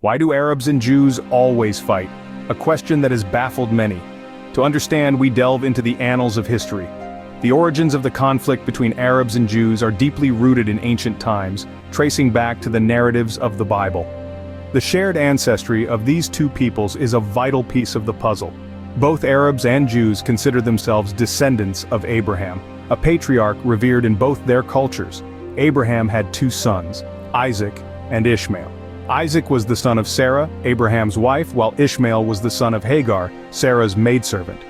Why do Arabs and Jews always fight? A question that has baffled many. To understand, we delve into the annals of history. The origins of the conflict between Arabs and Jews are deeply rooted in ancient times, tracing back to the narratives of the Bible. The shared ancestry of these two peoples is a vital piece of the puzzle. Both Arabs and Jews consider themselves descendants of Abraham, a patriarch revered in both their cultures. Abraham had two sons, Isaac and Ishmael. Isaac was the son of Sarah, Abraham's wife, while Ishmael was the son of Hagar, Sarah's maidservant.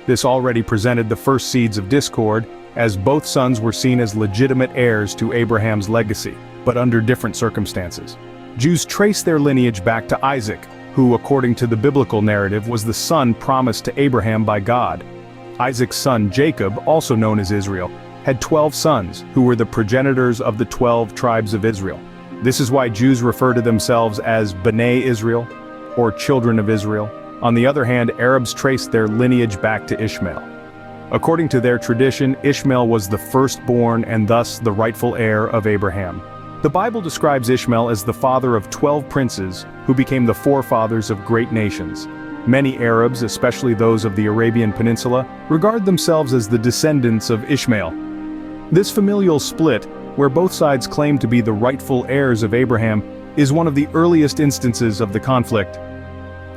This already presented the first seeds of discord, as both sons were seen as legitimate heirs to Abraham's legacy, but under different circumstances. Jews trace their lineage back to Isaac, who, according to the biblical narrative, was the son promised to Abraham by God. Isaac's son Jacob, also known as Israel, had 12 sons, who were the progenitors of the 12 tribes of Israel. This is why Jews refer to themselves as B'nai Israel, or children of Israel. On the other hand, Arabs trace their lineage back to Ishmael. According to their tradition, Ishmael was the firstborn and thus the rightful heir of Abraham. The Bible describes Ishmael as the father of 12 princes who became the forefathers of great nations. Many Arabs, especially those of the Arabian Peninsula, regard themselves as the descendants of Ishmael. This familial split, where both sides claim to be the rightful heirs of Abraham, is one of the earliest instances of the conflict.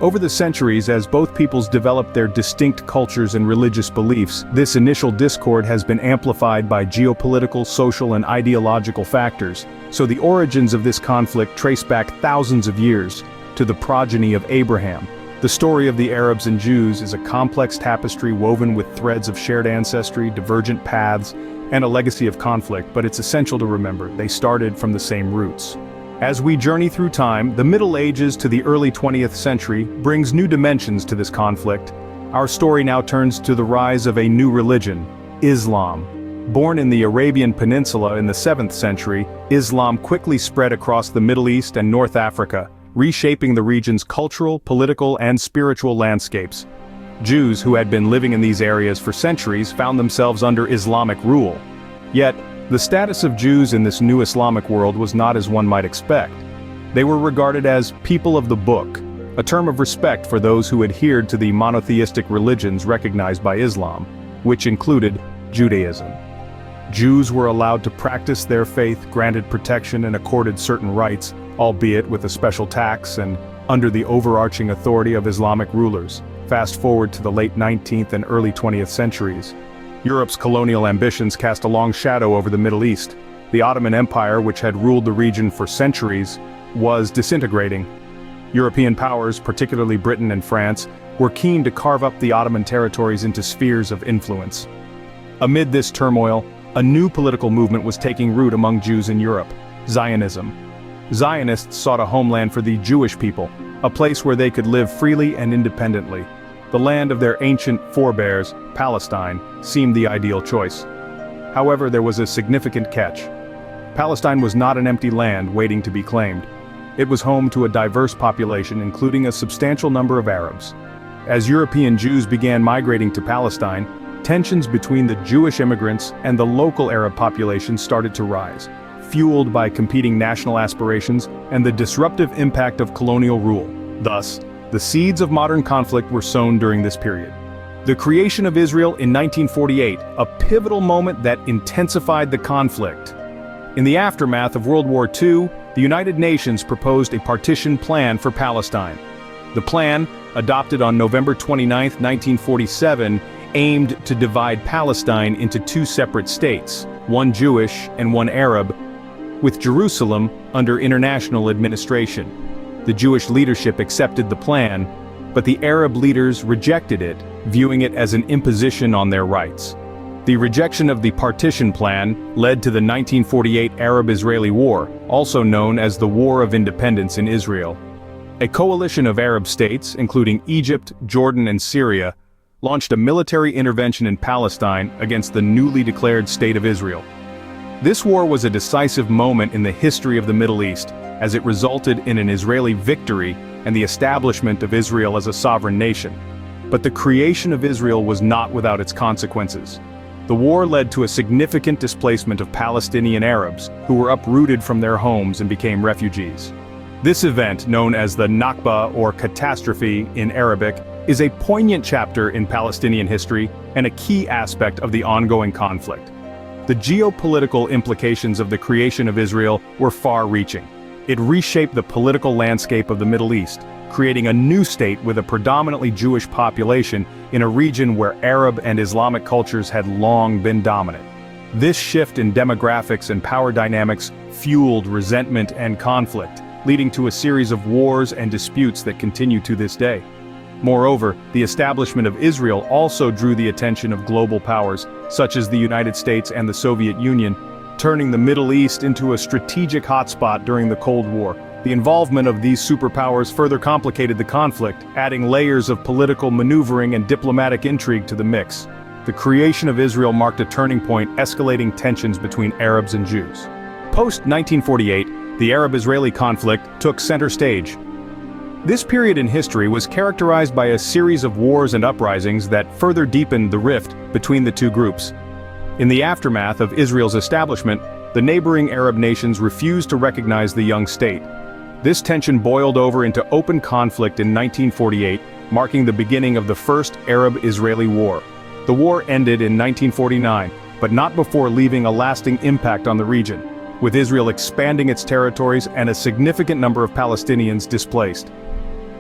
Over the centuries, as both peoples developed their distinct cultures and religious beliefs, this initial discord has been amplified by geopolitical, social, and ideological factors. So the origins of this conflict trace back thousands of years to the progeny of Abraham. The story of the Arabs and Jews is a complex tapestry woven with threads of shared ancestry, divergent paths, and a legacy of conflict, but it's essential to remember they started from the same roots. As we journey through time, the Middle Ages to the early 20th century brings new dimensions to this conflict. Our story now turns to the rise of a new religion, Islam. Born in the Arabian Peninsula in the 7th century, Islam quickly spread across the Middle East and North Africa, reshaping the region's cultural, political, and spiritual landscapes. Jews who had been living in these areas for centuries found themselves under Islamic rule. Yet, the status of Jews in this new Islamic world was not as one might expect. They were regarded as people of the book, a term of respect for those who adhered to the monotheistic religions recognized by Islam, which included Judaism. Jews were allowed to practice their faith, granted protection, and accorded certain rights, albeit with a special tax and under the overarching authority of Islamic rulers. Fast forward to the late 19th and early 20th centuries. Europe's colonial ambitions cast a long shadow over the Middle East. The Ottoman Empire, which had ruled the region for centuries, was disintegrating. European powers, particularly Britain and France, were keen to carve up the Ottoman territories into spheres of influence. Amid this turmoil, a new political movement was taking root among Jews in Europe: Zionism. Zionists sought a homeland for the Jewish people, a place where they could live freely and independently. The land of their ancient forebears, Palestine, seemed the ideal choice. However, there was a significant catch. Palestine was not an empty land waiting to be claimed. It was home to a diverse population, including a substantial number of Arabs. As European Jews began migrating to Palestine, tensions between the Jewish immigrants and the local Arab population started to rise, fueled by competing national aspirations and the disruptive impact of colonial rule. Thus, the seeds of modern conflict were sown during this period. The creation of Israel in 1948, a pivotal moment that intensified the conflict. In the aftermath of World War II, the United Nations proposed a partition plan for Palestine. The plan, adopted on November 29, 1947, aimed to divide Palestine into two separate states, one Jewish and one Arab, with Jerusalem under international administration. The Jewish leadership accepted the plan, but the Arab leaders rejected it, viewing it as an imposition on their rights. The rejection of the partition plan led to the 1948 Arab-Israeli War, also known as the War of Independence in Israel. A coalition of Arab states, including Egypt, Jordan, and Syria, launched a military intervention in Palestine against the newly declared State of Israel. This war was a decisive moment in the history of the Middle East, as it resulted in an Israeli victory and the establishment of Israel as a sovereign nation. But the creation of Israel was not without its consequences. The war led to a significant displacement of Palestinian Arabs, who were uprooted from their homes and became refugees. This event, known as the Nakba or catastrophe in Arabic, is a poignant chapter in Palestinian history and a key aspect of the ongoing conflict. The geopolitical implications of the creation of Israel were far-reaching. It reshaped the political landscape of the Middle East, creating a new state with a predominantly Jewish population in a region where Arab and Islamic cultures had long been dominant. This shift in demographics and power dynamics fueled resentment and conflict, leading to a series of wars and disputes that continue to this day. Moreover, the establishment of Israel also drew the attention of global powers, such as the United States and the Soviet Union, turning the Middle East into a strategic hotspot during the Cold War. The involvement of these superpowers further complicated the conflict, adding layers of political maneuvering and diplomatic intrigue to the mix. The creation of Israel marked a turning point, escalating tensions between Arabs and Jews. Post-1948, the Arab-Israeli conflict took center stage. This period in history was characterized by a series of wars and uprisings that further deepened the rift between the two groups. In the aftermath of Israel's establishment, the neighboring Arab nations refused to recognize the young state. This tension boiled over into open conflict in 1948, marking the beginning of the First Arab-Israeli War. The war ended in 1949, but not before leaving a lasting impact on the region, with Israel expanding its territories and a significant number of Palestinians displaced.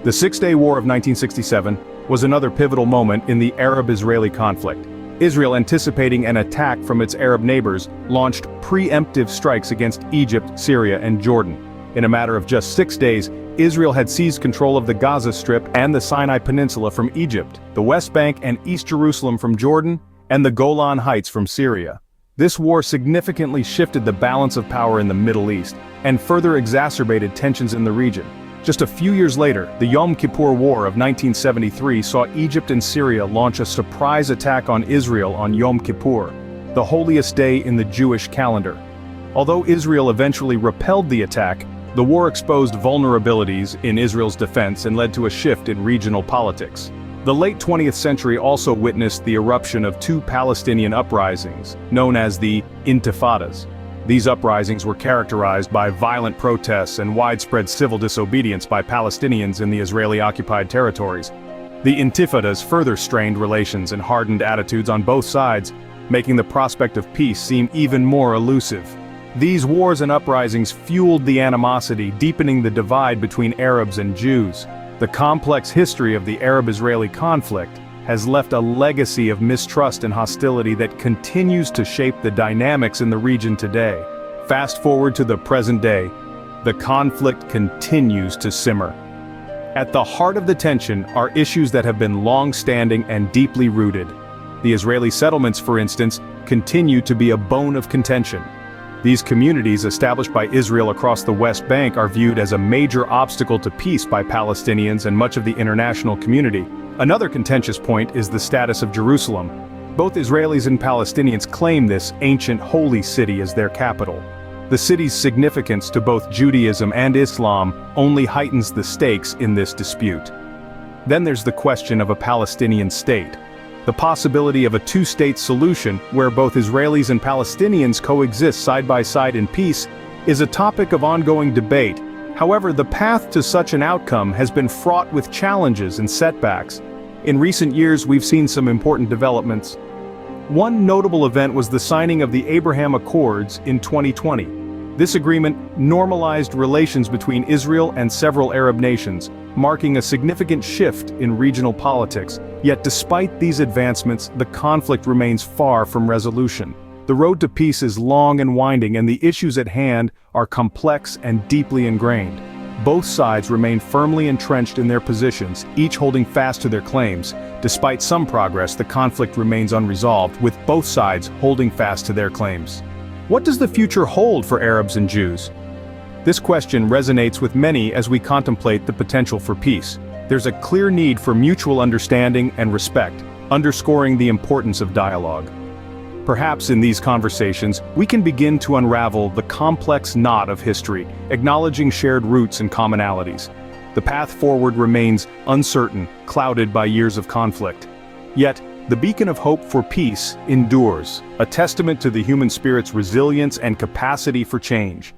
The Six-Day War of 1967 was another pivotal moment in the Arab-Israeli conflict. Israel, anticipating an attack from its Arab neighbors, launched preemptive strikes against Egypt, Syria, and Jordan. In a matter of just 6 days, Israel had seized control of the Gaza Strip and the Sinai Peninsula from Egypt, the West Bank and East Jerusalem from Jordan, and the Golan Heights from Syria. This war significantly shifted the balance of power in the Middle East, and further exacerbated tensions in the region. Just a few years later, the Yom Kippur War of 1973 saw Egypt and Syria launch a surprise attack on Israel on Yom Kippur, the holiest day in the Jewish calendar. Although Israel eventually repelled the attack, the war exposed vulnerabilities in Israel's defense and led to a shift in regional politics. The late 20th century also witnessed the eruption of two Palestinian uprisings, known as the Intifadas. These uprisings were characterized by violent protests and widespread civil disobedience by Palestinians in the Israeli-occupied territories. The Intifadas further strained relations and hardened attitudes on both sides, making the prospect of peace seem even more elusive. These wars and uprisings fueled the animosity, deepening the divide between Arabs and Jews. The complex history of the Arab-Israeli conflict has left a legacy of mistrust and hostility that continues to shape the dynamics in the region today. Fast forward to the present day, the conflict continues to simmer. At the heart of the tension are issues that have been long-standing and deeply rooted. The Israeli settlements, for instance, continue to be a bone of contention. These communities established by Israel across the West Bank are viewed as a major obstacle to peace by Palestinians and much of the international community. Another contentious point is the status of Jerusalem. Both Israelis and Palestinians claim this ancient holy city as their capital. The city's significance to both Judaism and Islam only heightens the stakes in this dispute. Then there's the question of a Palestinian state. The possibility of a two-state solution where both Israelis and Palestinians coexist side by side in peace is a topic of ongoing debate. However, the path to such an outcome has been fraught with challenges and setbacks. In recent years, we've seen some important developments. One notable event was the signing of the Abraham Accords in 2020. This agreement normalized relations between Israel and several Arab nations, marking a significant shift in regional politics. Yet despite these advancements, the conflict remains far from resolution. The road to peace is long and winding, and the issues at hand are complex and deeply ingrained. Both sides remain firmly entrenched in their positions, each holding fast to their claims. Despite some progress, the conflict remains unresolved, with both sides holding fast to their claims. What does the future hold for Arabs and Jews? This question resonates with many as we contemplate the potential for peace. There's a clear need for mutual understanding and respect, underscoring the importance of dialogue. Perhaps in these conversations, we can begin to unravel the complex knot of history, acknowledging shared roots and commonalities. The path forward remains uncertain, clouded by years of conflict. Yet, the beacon of hope for peace endures, a testament to the human spirit's resilience and capacity for change.